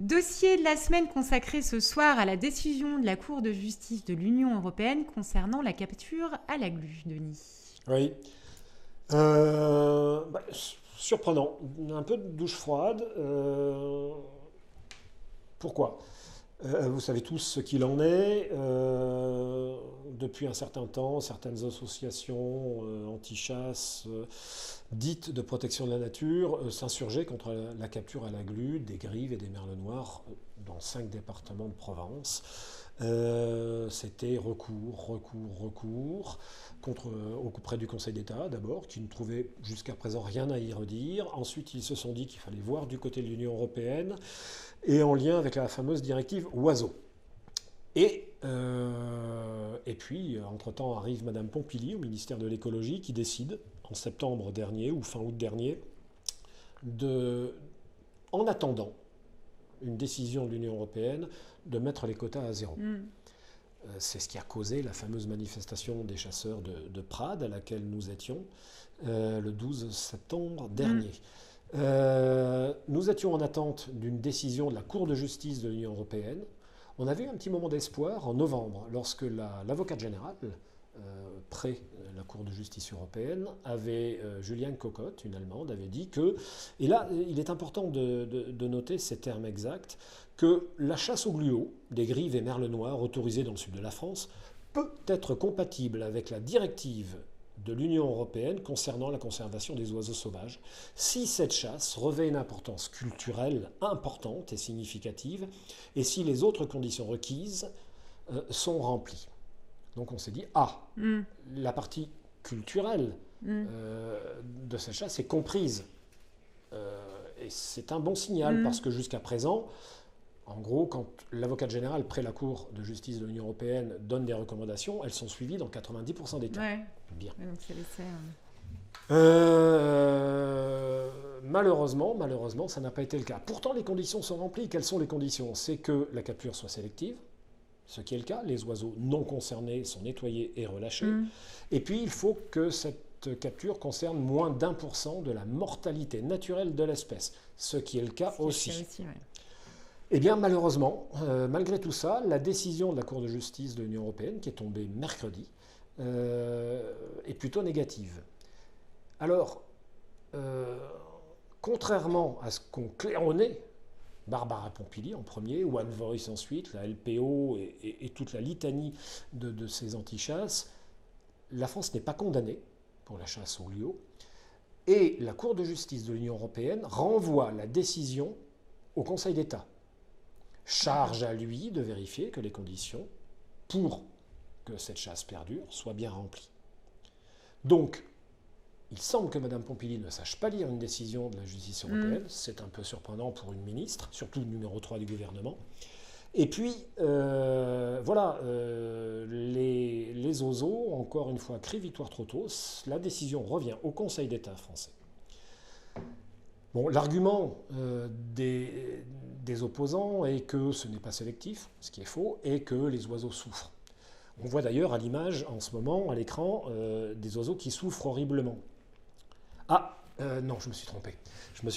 Dossier de la semaine consacré ce soir à la décision de la Cour de justice de l'Union européenne concernant la capture à la glu, Denis. Oui. Surprenant. Un peu de douche froide. Pourquoi? Vous savez tous ce qu'il en est. Depuis un certain temps, certaines associations anti-chasse dites de protection de la nature s'insurgeaient contre la capture à la glu des grives et des merles noirs dans 5 départements de Provence. C'était recours auprès du Conseil d'État d'abord, qui ne trouvait jusqu'à présent rien à y redire. Ensuite, ils se sont dit qu'il fallait voir du côté de l'Union européenne et en lien avec la fameuse directive Oiseaux. Et puis, entre-temps, arrive Madame Pompili au ministère de l'écologie qui décide, en septembre dernier ou fin août dernier, en attendant une décision de l'Union européenne, de mettre les quotas à zéro. C'est ce qui a causé la fameuse manifestation des chasseurs de Prades à laquelle nous étions le 12 septembre dernier. Nous étions en attente d'une décision de la Cour de justice de l'Union européenne. On avait eu un petit moment d'espoir en novembre, lorsque l'avocate générale, près la Cour de justice européenne, Juliane Cocotte, une Allemande, avait dit que, et là il est important de noter ces termes exacts, que la chasse au gluot des grives et merles noirs autorisées dans le sud de la France peut être compatible avec la directive de l'Union européenne concernant la conservation des oiseaux sauvages, si cette chasse revêt une importance culturelle importante et significative, et si les autres conditions requises sont remplies. Donc on s'est dit, la partie culturelle de cette chasse est comprise. Et c'est un bon signal, parce que jusqu'à présent, en gros, quand l'avocate générale près la Cour de justice de l'Union européenne donne des recommandations, elles sont suivies dans 90% des cas. Ouais. Bien. Donc ça laissait, Malheureusement, ça n'a pas été le cas. Pourtant, les conditions sont remplies. Quelles sont les conditions? C'est que la capture soit sélective, ce qui est le cas. Les oiseaux non concernés sont nettoyés et relâchés. Et puis, il faut que cette capture concerne moins d'1% de la mortalité naturelle de l'espèce, ce qui est le cas aussi. Eh bien, malheureusement, malgré tout ça, la décision de la Cour de justice de l'Union européenne, qui est tombée mercredi, est plutôt négative. Alors, contrairement à ce qu'ont claironné Barbara Pompili en premier, One Voice ensuite, la LPO et toute la litanie de ces anti-chasses, la France n'est pas condamnée pour la chasse au gluot, et la Cour de justice de l'Union européenne renvoie la décision au Conseil d'État. Charge à lui de vérifier que les conditions pour que cette chasse perdure soient bien remplies. Donc, il semble que Mme Pompili ne sache pas lire une décision de la justice européenne. C'est un peu surprenant pour une ministre, surtout le numéro 3 du gouvernement. Et puis, les oiseaux, encore une fois, crient victoire trop tôt. La décision revient au Conseil d'État français. Bon, l'argument des opposants est que ce n'est pas sélectif, ce qui est faux, et que les oiseaux souffrent. On voit d'ailleurs à l'image, en ce moment, à l'écran, des oiseaux qui souffrent horriblement. Non, je me suis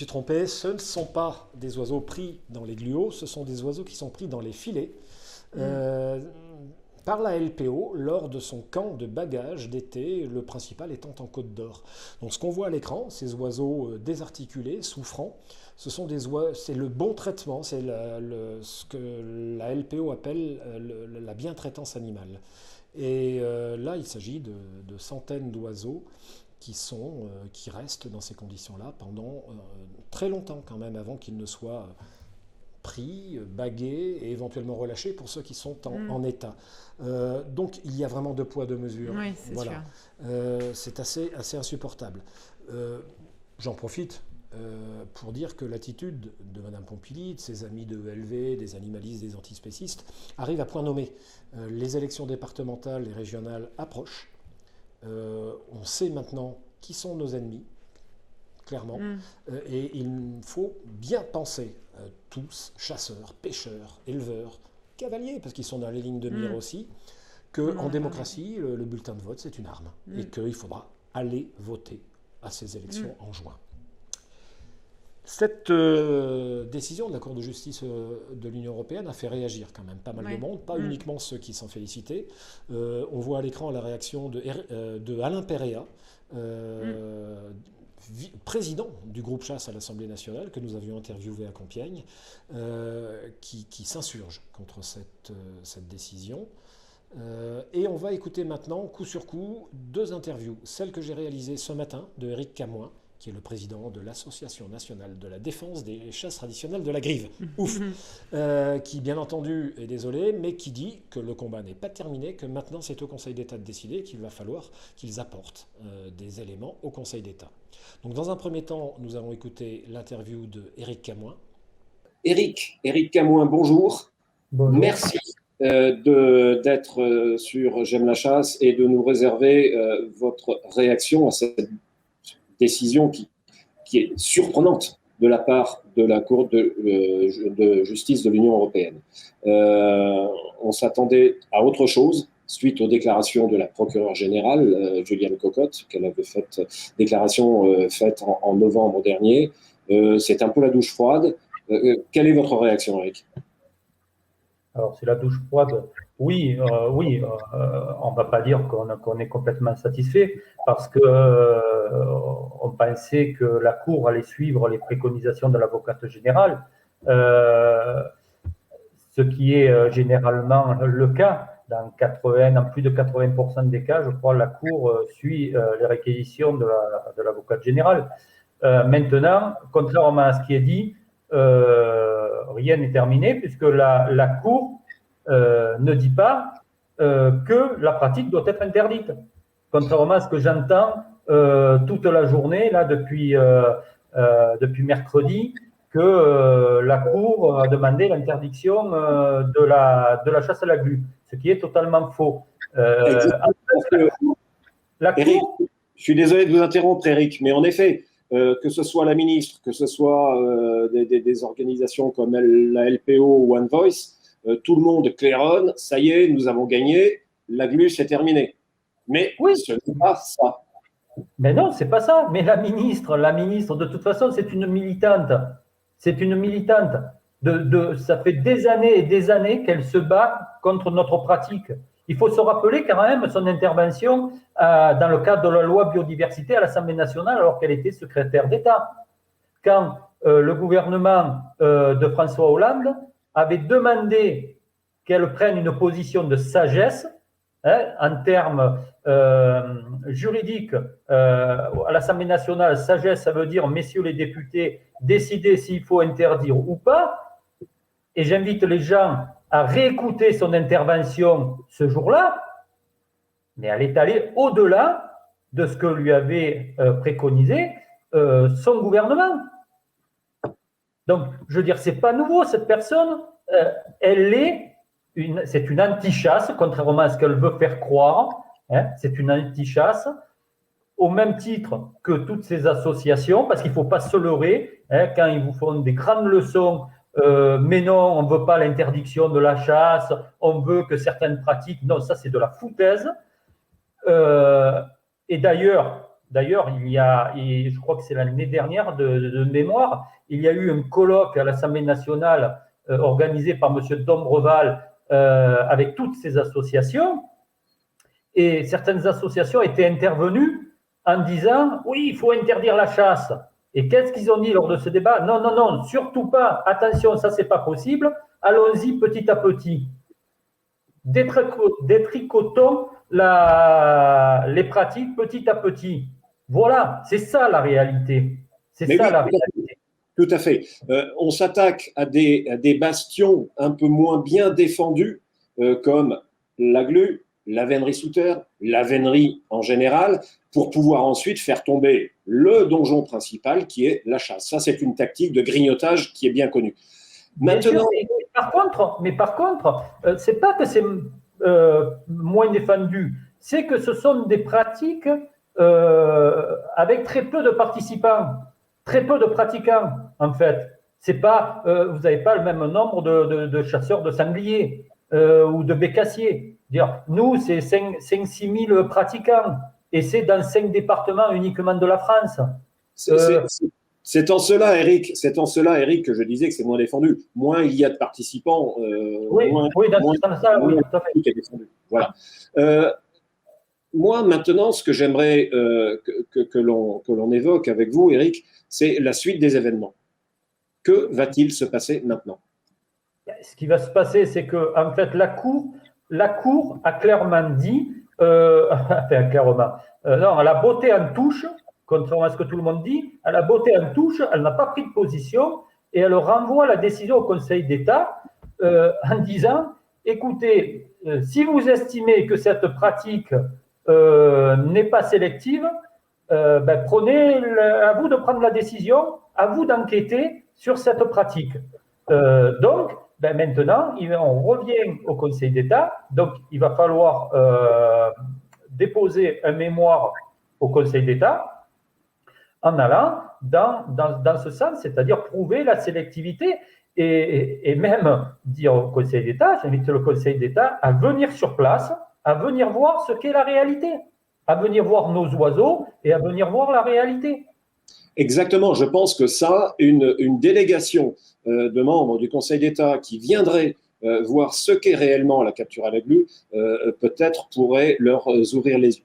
trompé. Ce ne sont pas des oiseaux pris dans les gluots, ce sont des oiseaux qui sont pris dans les filets par la LPO lors de son camp de bagages d'été, le principal étant en Côte d'Or. Donc ce qu'on voit à l'écran, ces oiseaux désarticulés, souffrants, c'est le bon traitement, c'est ce que la LPO appelle la bientraitance animale. Et là, il s'agit de centaines d'oiseaux qui restent dans ces conditions-là pendant très longtemps quand même, avant qu'ils ne soient pris, bagués et éventuellement relâchés pour ceux qui sont en état. Donc il y a vraiment 2 poids 2 mesures. Oui, c'est sûr. C'est assez insupportable. J'en profite pour dire que l'attitude de Mme Pompili, de ses amis de ELV, des animalistes, des antispécistes, arrive à point nommé. Les élections départementales et régionales approchent. On sait maintenant qui sont nos ennemis, clairement, et il faut bien penser, tous, chasseurs, pêcheurs, éleveurs, cavaliers, parce qu'ils sont dans les lignes de mire aussi, qu'en démocratie, le bulletin de vote, c'est une arme, et qu'il faudra aller voter à ces élections en juin. Cette décision de la Cour de justice de l'Union européenne a fait réagir quand même pas mal de monde, pas uniquement ceux qui s'en félicitaient. On voit à l'écran la réaction de Alain Perea, président du groupe chasse à l'Assemblée nationale, que nous avions interviewé à Compiègne, qui s'insurge contre cette décision. Et on va écouter maintenant, coup sur coup, 2 interviews. Celle que j'ai réalisée ce matin de Éric Camoin, qui est le président de l'Association nationale de la défense des chasses traditionnelles de la Grive. Ouf. Qui, bien entendu, est désolé, mais qui dit que le combat n'est pas terminé, que maintenant c'est au Conseil d'État de décider, qu'il va falloir qu'ils apportent des éléments au Conseil d'État. Donc, dans un premier temps, nous allons écouter l'interview de Éric Camoin. Éric Camoin, bonjour. Bonjour. Merci d'être sur J'aime la chasse et de nous réserver votre réaction à cette décision qui est surprenante de la part de la Cour de justice de l'Union européenne. On s'attendait à autre chose suite aux déclarations de la procureure générale, Juliane Cocotte, qu'elle avait fait déclaration faite en novembre dernier. C'est un peu la douche froide. Quelle est votre réaction, Eric ? Alors, c'est la douche froide. Oui, on ne va pas dire qu'on est complètement satisfait parce que on pensait que la Cour allait suivre les préconisations de l'avocate générale, ce qui est généralement le cas. Dans plus de 80% des cas, je crois, la Cour suit les réquisitions de l'avocate générale. Maintenant, contrairement à ce qui est dit, rien n'est terminé puisque la Cour ne dit pas que la pratique doit être interdite. Contrairement à ce que j'entends toute la journée, là, depuis mercredi, que la Cour a demandé l'interdiction de la chasse à la glu, ce qui est totalement faux. Eric, je suis désolé de vous interrompre, Eric, mais en effet, que ce soit la ministre, que ce soit des organisations comme la LPO ou One Voice, tout le monde claironne, ça y est, nous avons gagné, la glu, c'est terminé. Mais oui, ce n'est pas ça. Mais non, c'est pas ça. Mais la ministre, de toute façon, c'est une militante. C'est une militante. Ça fait des années et des années qu'elle se bat contre notre pratique. Il faut se rappeler quand même son intervention dans le cadre de la loi biodiversité à l'Assemblée nationale alors qu'elle était secrétaire d'État. Quand le gouvernement de François Hollande avait demandé qu'elle prenne une position de sagesse, en termes juridiques, à l'Assemblée nationale, sagesse, ça veut dire, messieurs les députés, décidez s'il faut interdire ou pas. Et j'invite les gens à réécouter son intervention ce jour-là, mais elle est allée au-delà de ce que lui avait préconisé son gouvernement. Donc, je veux dire, c'est pas nouveau, cette personne, c'est une anti-chasse, contrairement à ce qu'elle veut faire croire, c'est une anti-chasse, au même titre que toutes ces associations, parce qu'il ne faut pas se leurrer, quand ils vous font des grandes leçons, mais non, on ne veut pas l'interdiction de la chasse, on veut que certaines pratiques, non, ça c'est de la foutaise. Et d'ailleurs, je crois que c'est l'année dernière de mémoire, il y a eu un colloque à l'Assemblée nationale organisé par M. Dombreval avec toutes ces associations, et certaines associations étaient intervenues en disant « oui, il faut interdire la chasse ». Et qu'est-ce qu'ils ont dit lors de ce débat ? Non, surtout pas, attention, ça c'est pas possible, allons-y petit à petit. Détricotons les pratiques petit à petit. Voilà, c'est ça la réalité. Tout à fait. On s'attaque à des bastions un peu moins bien défendus, comme la glu, la vénerie sous terre, la vénerie en général, pour pouvoir ensuite faire tomber le donjon principal qui est la chasse. Ça, c'est une tactique de grignotage qui est bien connue. Maintenant, mais par contre, c'est pas que c'est moins défendu, c'est que ce sont des pratiques avec très peu de participants, très peu de pratiquants, en fait. C'est pas, vous n'avez pas le même nombre de chasseurs de sangliers ou de bécassiers. Nous, c'est 5-6 000 pratiquants et c'est dans 5 départements uniquement de la France. C'est en cela, Eric, que je disais que c'est moins défendu. Moins il y a de participants, moins tout à fait. est défendu. Voilà. Moi, maintenant, ce que j'aimerais que l'on évoque avec vous, Eric, c'est la suite des événements. Que va-t-il se passer maintenant? Ce qui va se passer, c'est que en fait, la Cour a clairement dit, enfin clairement, non, elle a botté en touche, contrairement à ce que tout le monde dit, elle a botté en touche, elle n'a pas pris de position et elle renvoie la décision au Conseil d'État en disant, écoutez, si vous estimez que cette pratique n'est pas sélective, prenez à vous de prendre la décision, à vous d'enquêter sur cette pratique. Donc, maintenant, on revient au Conseil d'État, donc il va falloir déposer un mémoire au Conseil d'État en allant dans ce sens, c'est-à-dire prouver la sélectivité et même dire au Conseil d'État, j'invite le Conseil d'État à venir sur place, à venir voir ce qu'est la réalité, à venir voir nos oiseaux et à venir voir la réalité. Exactement, je pense que ça, une délégation de membres du Conseil d'État qui viendraient voir ce qu'est réellement la capture à la glu, peut-être pourrait leur ouvrir les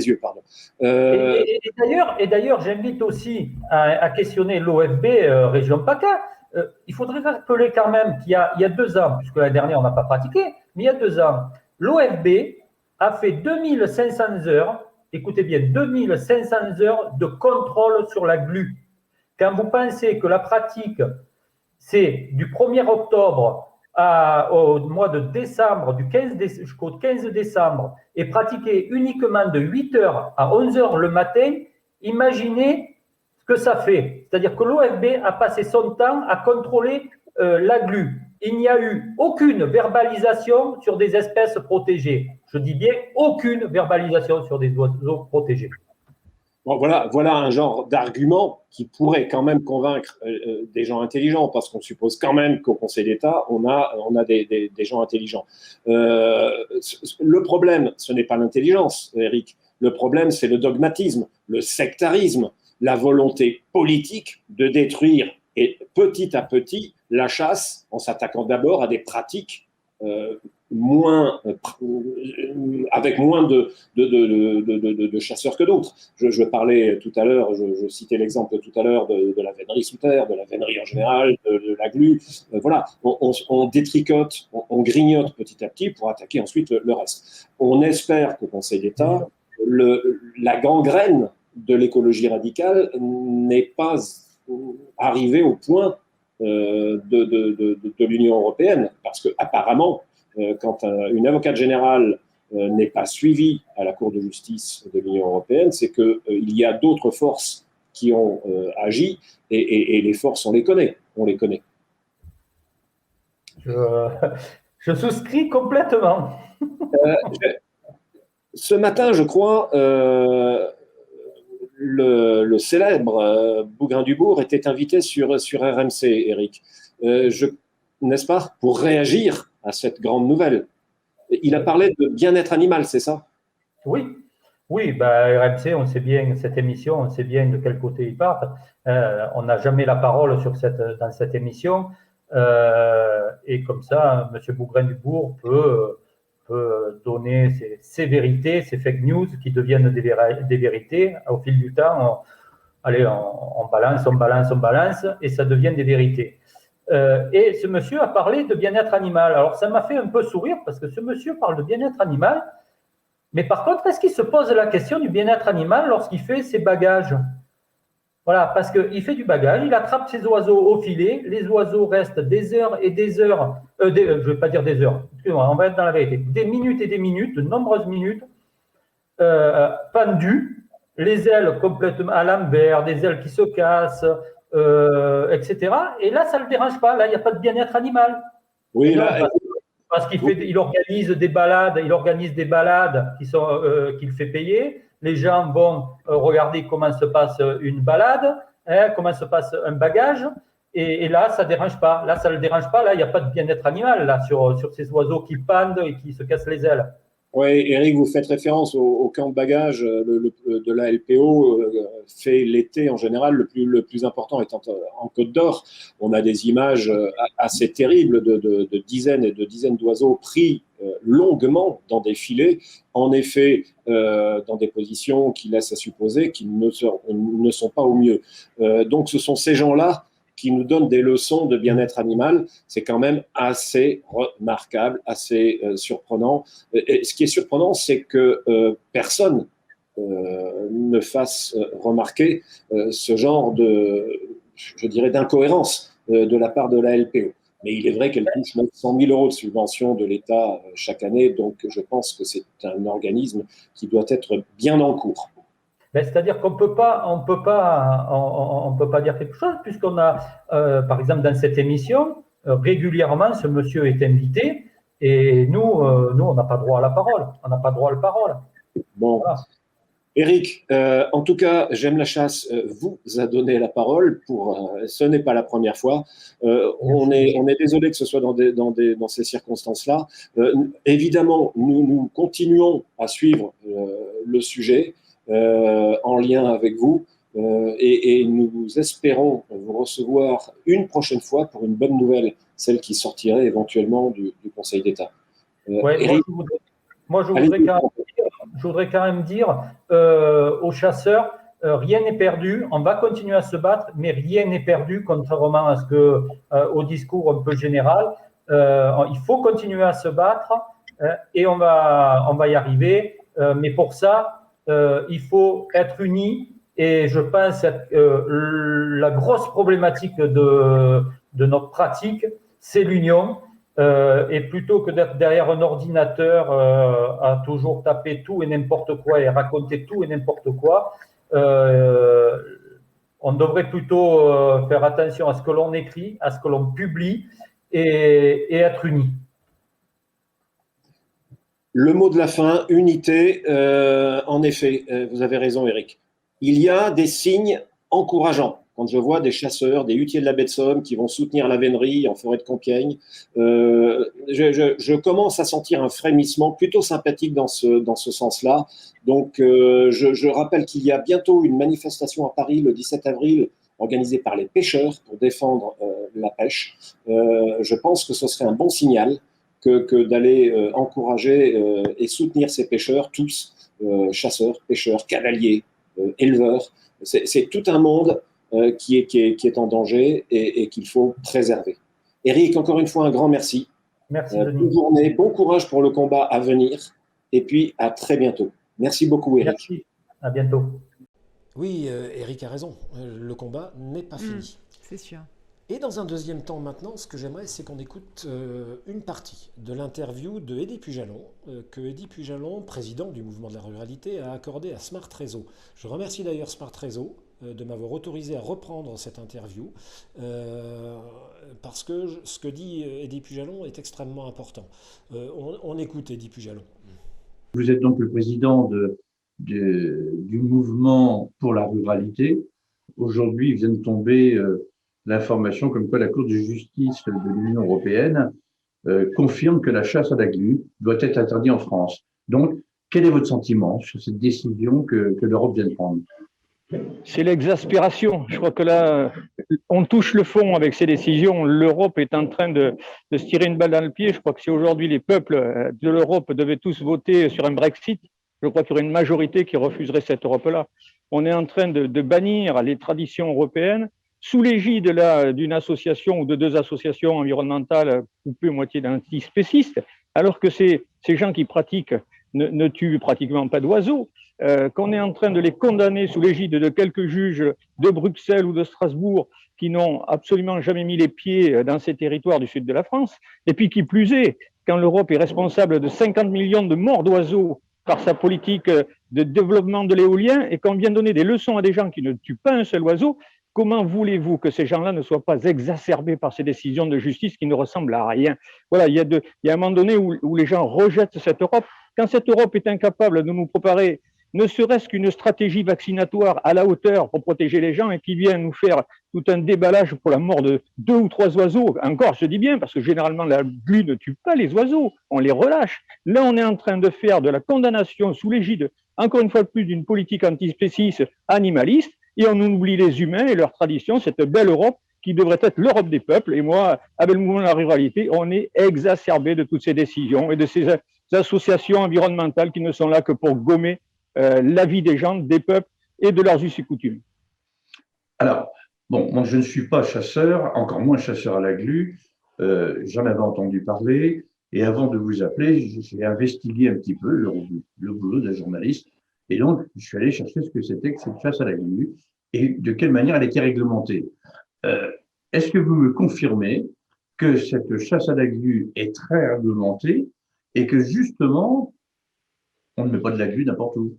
yeux. Pardon. Et d'ailleurs, j'invite aussi à questionner l'OFB Région PACA. Il faudrait rappeler quand même qu'il y a 2 ans, puisque l'année dernière on n'a pas pratiqué, mais il y a 2 ans, l'OFB a fait 2500 heures, écoutez bien, 2500 heures de contrôle sur la glu. Quand vous pensez que la pratique, c'est du 1er octobre au mois de décembre, jusqu'au 15 décembre, et pratiquée uniquement de 8h à 11h le matin, imaginez ce que ça fait. C'est-à-dire que l'OFB a passé son temps à contrôler la glu. Il n'y a eu aucune verbalisation sur des espèces protégées. Je dis bien aucune verbalisation sur des oiseaux protégés. Bon, voilà un genre d'argument qui pourrait quand même convaincre des gens intelligents, parce qu'on suppose quand même qu'au Conseil d'État, on a des gens intelligents. Le problème, ce n'est pas l'intelligence, Eric. Le problème, c'est le dogmatisme, le sectarisme, la volonté politique de détruire et petit à petit la chasse en s'attaquant d'abord à des pratiques avec moins de chasseurs que d'autres. Je parlais tout à l'heure, je citais l'exemple tout à l'heure de la vénerie sous terre, de la vénerie en général, de la glu. Voilà, on détricote, on grignote petit à petit pour attaquer ensuite le reste. On espère qu'au Conseil d'État, la gangrène de l'écologie radicale n'est pas arrivée au point de l'Union européenne, parce que apparemment, quand une avocate générale n'est pas suivie à la Cour de justice de l'Union européenne, c'est qu'il y a d'autres forces qui ont agi, et les forces, on les connaît. Je souscris complètement. Ce matin, je crois, le célèbre Bougrain-Dubourg était invité sur RMC, Eric. N'est-ce pas, pour réagir à cette grande nouvelle. Il a parlé de bien-être animal, c'est ça? Oui, RMC, on sait bien, cette émission, on sait bien de quel côté il part. On n'a jamais la parole dans cette émission. Et comme ça, M. Bougrain-Dubourg peut donner ses vérités, ses fake news qui deviennent des vérités. Au fil du temps, on balance, et ça devient des vérités. Et ce monsieur a parlé de bien-être animal. Alors, ça m'a fait un peu sourire parce que ce monsieur parle de bien-être animal, mais par contre, est-ce qu'il se pose la question du bien-être animal lorsqu'il fait ses bagages? Voilà, parce qu'il fait du bagage, il attrape ses oiseaux au filet, les oiseaux restent des heures et des heures, je ne vais pas dire des heures, excusez-moi, on va être dans la vérité, des minutes et des minutes, de nombreuses minutes, pendus, les ailes complètement à l'envers, des ailes qui se cassent, etc. Et là, ça ne le dérange pas. Là, il n'y a pas de bien-être animal. Oui, là, parce qu'il organise des balades, qu'il fait payer. Les gens vont regarder comment se passe une balade, comment se passe un bagage. Et là, ça ne dérange pas. Là, ça ne le dérange pas. Là, il n'y a pas de bien-être animal là, sur ces oiseaux qui pendent et qui se cassent les ailes. Oui, Eric, vous faites référence au camp de bagages de la LPO, fait l'été en général, le plus important étant en Côte d'Or. On a des images assez terribles de dizaines et de dizaines d'oiseaux pris longuement dans des filets, en effet dans des positions qui laissent à supposer qu'ils ne sont pas au mieux. Donc ce sont ces gens-là qui nous donnent des leçons de bien-être animal. C'est quand même assez remarquable, assez surprenant. Et ce qui est surprenant, c'est que personne ne fasse remarquer ce genre je dirais, d'incohérence de la part de la LPO. Mais il est vrai qu'elle touche 900 000 euros de subventions de l'État chaque année, donc je pense que c'est un organisme qui doit être bien en cours. C'est-à-dire qu'on peut pas dire quelque chose, puisqu'on a, par exemple, dans cette émission, régulièrement, ce monsieur est invité, et nous, on n'a pas droit à la parole. On n'a pas droit à la parole. Bon. Voilà. Eric, en tout cas, J'aime la chasse vous a donné la parole. Ce n'est pas la première fois. On est désolé que ce soit dans ces circonstances-là. Évidemment, nous continuons à suivre le sujet en lien avec vous et nous espérons vous recevoir une prochaine fois pour une bonne nouvelle, celle qui sortirait éventuellement du Conseil d'État. Eric, moi, je voudrais quand même dire aux chasseurs, rien n'est perdu, on va continuer à se battre, mais rien n'est perdu, contrairement à au discours un peu général. Il faut continuer à se battre et on va y arriver, mais pour ça, il faut être unis, et je pense que la grosse problématique de notre pratique, c'est l'union. Et plutôt que d'être derrière un ordinateur à toujours taper tout et n'importe quoi et raconter tout et n'importe quoi, on devrait plutôt faire attention à ce que l'on écrit, à ce que l'on publie et être unis. Le mot de la fin, unité. En effet, vous avez raison, Eric. Il y a des signes encourageants. Quand je vois des chasseurs, des huttiers de la baie de Somme qui vont soutenir la vénerie en forêt de Compiègne, je commence à sentir un frémissement plutôt sympathique dans ce sens-là. Donc, je rappelle qu'il y a bientôt une manifestation à Paris le 17 avril organisée par les pêcheurs pour défendre la pêche. Je pense que ce serait un bon signal que d'aller encourager et soutenir ces pêcheurs, tous, chasseurs, pêcheurs, cavaliers, éleveurs. C'est tout un monde qui est en danger et qu'il faut préserver. Eric, encore une fois, un grand merci. Merci, bonne journée, bon courage pour le combat à venir et puis à très bientôt. Merci beaucoup, Eric. Merci, à bientôt. Oui, Eric a raison, le combat n'est pas fini. C'est sûr. Et dans un deuxième temps maintenant, ce que j'aimerais, c'est qu'on écoute une partie de l'interview de Eddy Pujalon, que Eddy Pujalon, président du mouvement de la ruralité, a accordé à Smart Réseau. Je remercie d'ailleurs Smart Réseau de m'avoir autorisé à reprendre cette interview, parce que ce que dit Eddy Pujalon est extrêmement important. On écoute Eddy Pujalon. Vous êtes donc le président du mouvement pour la ruralité. Aujourd'hui, il vient de tomber l'information comme quoi la Cour de justice de l'Union européenne confirme que la chasse à la glu doit être interdite en France. Donc, quel est votre sentiment sur cette décision que l'Europe vient de prendre? C'est l'exaspération. Je crois que là, on touche le fond avec ces décisions. L'Europe est en train de se tirer une balle dans le pied. Je crois que si aujourd'hui les peuples de l'Europe devaient tous voter sur un Brexit, je crois qu'il y aurait une majorité qui refuserait cette Europe-là. On est en train de bannir les traditions européennes sous l'égide d'une association ou de deux associations environnementales coupées moitié d'antispécistes, alors que ces gens qui pratiquent ne tuent pratiquement pas d'oiseaux, qu'on est en train de les condamner sous l'égide de quelques juges de Bruxelles ou de Strasbourg qui n'ont absolument jamais mis les pieds dans ces territoires du sud de la France, et puis qui plus est, quand l'Europe est responsable de 50 millions de morts d'oiseaux par sa politique de développement de l'éolien et qu'on vient donner des leçons à des gens qui ne tuent pas un seul oiseau, comment voulez-vous que ces gens-là ne soient pas exacerbés par ces décisions de justice qui ne ressemblent à rien? Voilà, il y a un moment donné où les gens rejettent cette Europe. Quand cette Europe est incapable de nous préparer ne serait-ce qu'une stratégie vaccinatoire à la hauteur pour protéger les gens et qui vient nous faire tout un déballage pour la mort de 2 ou 3 oiseaux. Encore, je dis bien, parce que généralement, la glu ne tue pas les oiseaux, on les relâche. Là, on est en train de faire de la condamnation sous l'égide, encore une fois de plus, d'une politique antispéciste animaliste, et on oublie les humains et leurs traditions, cette belle Europe qui devrait être l'Europe des peuples. Et moi, avec le mouvement de la ruralité, on est exacerbé de toutes ces décisions et de ces associations environnementales qui ne sont là que pour gommer la vie des gens, des peuples et de leurs us et coutumes. Alors, bon, moi je ne suis pas chasseur, encore moins chasseur à la glu. J'en avais entendu parler. Et avant de vous appeler, j'ai investigué un petit peu le boulot d'un journaliste. Et donc, je suis allé chercher ce que c'était que cette chasse à la glu et de quelle manière elle était réglementée. Est-ce que vous me confirmez que cette chasse à la glu est très réglementée et que justement, on ne met pas de la glu n'importe où?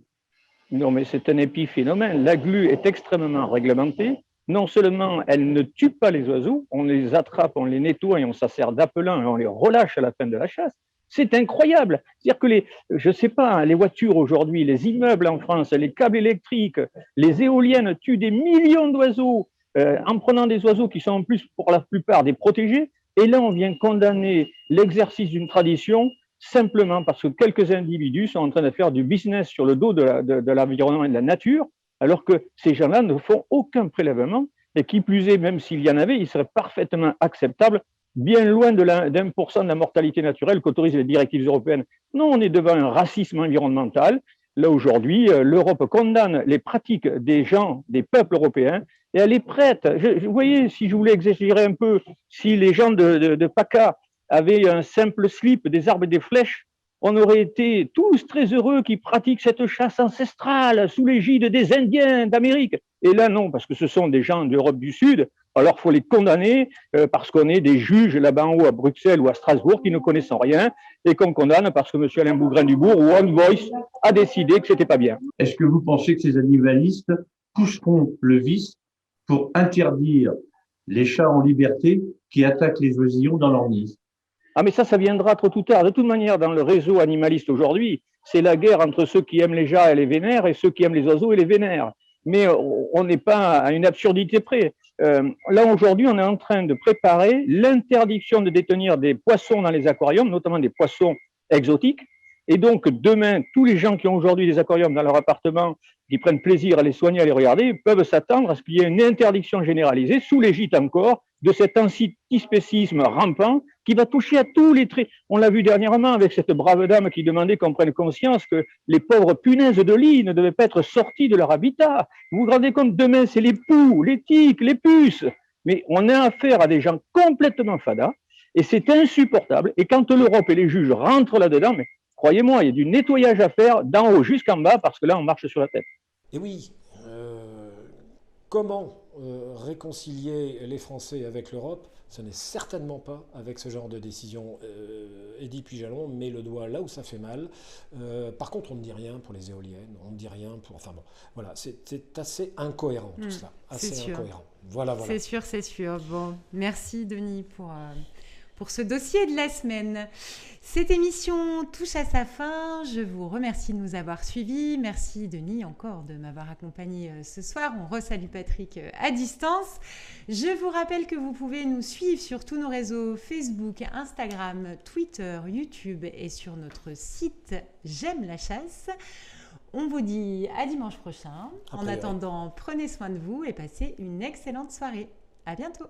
Non, mais c'est un épiphénomène. La glu est extrêmement réglementée. Non seulement elle ne tue pas les oiseaux, on les attrape, on les nettoie et on s'en sert d'appelin et on les relâche à la fin de la chasse. C'est incroyable. C'est-à-dire que je sais pas, les voitures aujourd'hui, les immeubles en France, les câbles électriques, les éoliennes tuent des millions d'oiseaux en prenant des oiseaux qui sont en plus pour la plupart des protégés. Et là, on vient condamner l'exercice d'une tradition simplement parce que quelques individus sont en train de faire du business sur le dos de l'environnement et de la nature, alors que ces gens-là ne font aucun prélèvement, et qui plus est, même s'il y en avait, il serait parfaitement acceptable, bien loin de d'1% de la mortalité naturelle qu'autorisent les directives européennes. Non, on est devant un racisme environnemental. Là, aujourd'hui, l'Europe condamne les pratiques des gens, des peuples européens, et elle est prête. Vous voyez, si je voulais exagérer un peu, si les gens de PACA avaient un simple slip, des arbres et des flèches, on aurait été tous très heureux qui pratiquent cette chasse ancestrale sous l'égide des Indiens d'Amérique. Et là, non, parce que ce sont des gens d'Europe du Sud. Alors, il faut les condamner parce qu'on est des juges là-bas en haut à Bruxelles ou à Strasbourg qui ne connaissent rien et qu'on condamne parce que M. Alain Bougrain-Dubourg ou One Voice a décidé que c'était pas bien. Est-ce que vous pensez que ces animalistes pousseront le vice pour interdire les chats en liberté qui attaquent les oisillons dans leur nid? Ah, mais ça viendra trop ou tard. De toute manière, dans le réseau animaliste aujourd'hui, c'est la guerre entre ceux qui aiment les chats et les vénèrent et ceux qui aiment les oiseaux et les vénèrent. Mais on n'est pas à une absurdité près. Là, aujourd'hui, on est en train de préparer l'interdiction de détenir des poissons dans les aquariums, notamment des poissons exotiques. Et donc, demain, tous les gens qui ont aujourd'hui des aquariums dans leur appartement, qui prennent plaisir à les soigner, à les regarder, peuvent s'attendre à ce qu'il y ait une interdiction généralisée, sous l'égide encore, de cet antispécisme rampant qui va toucher à tous les traits. On l'a vu dernièrement avec cette brave dame qui demandait qu'on prenne conscience que les pauvres punaises de lit ne devaient pas être sorties de leur habitat. Vous vous rendez compte, demain, c'est les poux, les tiques, les puces. Mais on a affaire à des gens complètement fadas et c'est insupportable. Et quand l'Europe et les juges rentrent là-dedans, mais croyez-moi, il y a du nettoyage à faire d'en haut jusqu'en bas parce que là, on marche sur la tête. Et oui, comment réconcilier les Français avec l'Europe? Ce n'est certainement pas avec ce genre de décision. Eddy Pujalon met le doigt là où ça fait mal. Par contre, on ne dit rien pour les éoliennes, on ne dit rien pour... Enfin bon, voilà, c'est assez incohérent tout cela. Assez incohérent. Voilà. C'est sûr. Bon, merci Denis pour ce dossier de la semaine. Cette émission touche à sa fin. Je vous remercie de nous avoir suivis. Merci Denis encore de m'avoir accompagné ce soir. On resalue Patrick à distance. Je vous rappelle que vous pouvez nous suivre sur tous nos réseaux Facebook, Instagram, Twitter, YouTube et sur notre site J'aime la chasse. On vous dit à dimanche prochain. En attendant, prenez soin de vous et passez une excellente soirée. À bientôt.